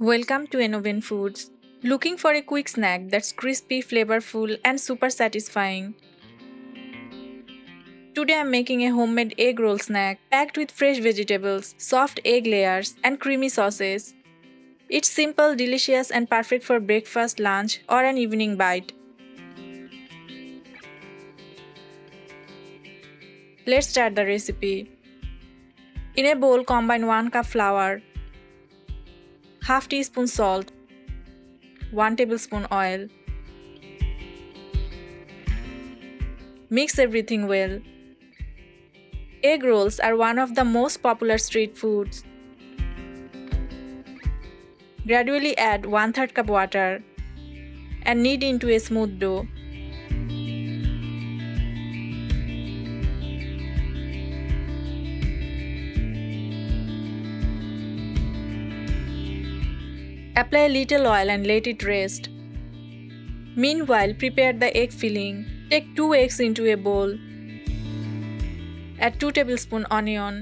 Welcome to Enoven Foods. Looking for a quick snack that's crispy, flavorful, and super satisfying? Today I'm making a homemade egg roll snack packed with fresh vegetables, soft egg layers, and creamy sauces. It's simple, delicious, and perfect for breakfast, lunch, or an evening bite. Let's start the recipe. In a bowl, combine 1 cup flour, half teaspoon salt, 1 tablespoon oil. Mix everything well. Egg rolls are one of the most popular street foods. Gradually add 1/3 cup water and knead into a smooth dough. Apply a little oil and let it rest. Meanwhile, prepare the egg filling. Take 2 eggs into a bowl. Add 2 tablespoon onion,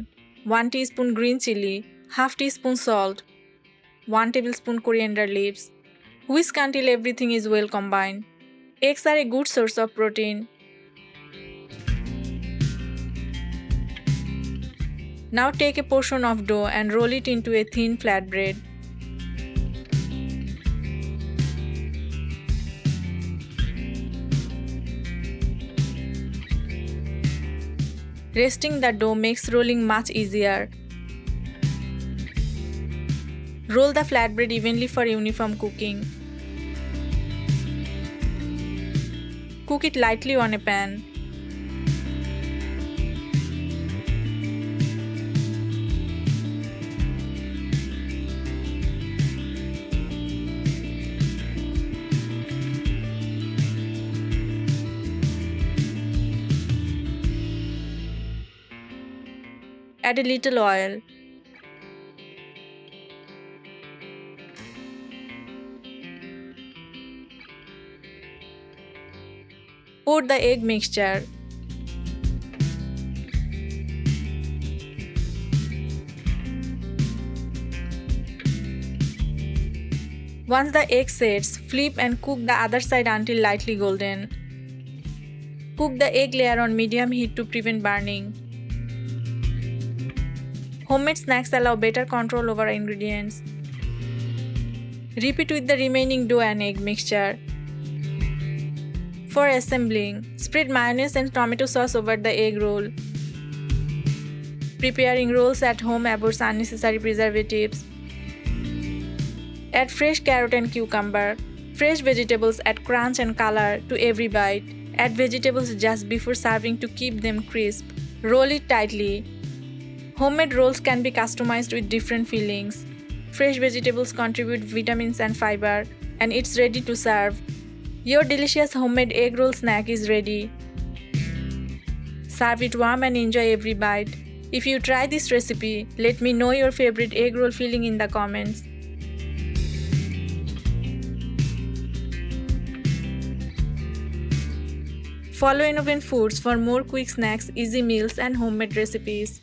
1 teaspoon green chilli, half teaspoon salt, 1 tablespoon coriander leaves. Whisk until everything is well combined. Eggs are a good source of protein. Now take a portion of dough and roll it into a thin flatbread. Resting the dough makes rolling much easier. Roll the flatbread evenly for uniform cooking. Cook it lightly on a pan. Add a little oil. Pour the egg mixture. Once the egg sets, flip and cook the other side until lightly golden. Cook the egg layer on medium heat to prevent burning. Homemade snacks allow better control over ingredients. Repeat with the remaining dough and egg mixture. For assembling, spread mayonnaise and tomato sauce over the egg roll. Preparing rolls at home avoids unnecessary preservatives. Add fresh carrot and cucumber. Fresh vegetables add crunch and color to every bite. Add vegetables just before serving to keep them crisp. Roll it tightly. Homemade rolls can be customized with different fillings. Fresh vegetables contribute vitamins and fiber, and it's ready to serve. Your delicious homemade egg roll snack is ready. Serve it warm and enjoy every bite. If you try this recipe, let me know your favorite egg roll filling in the comments. Follow Enoven Foods for more quick snacks, easy meals, and homemade recipes.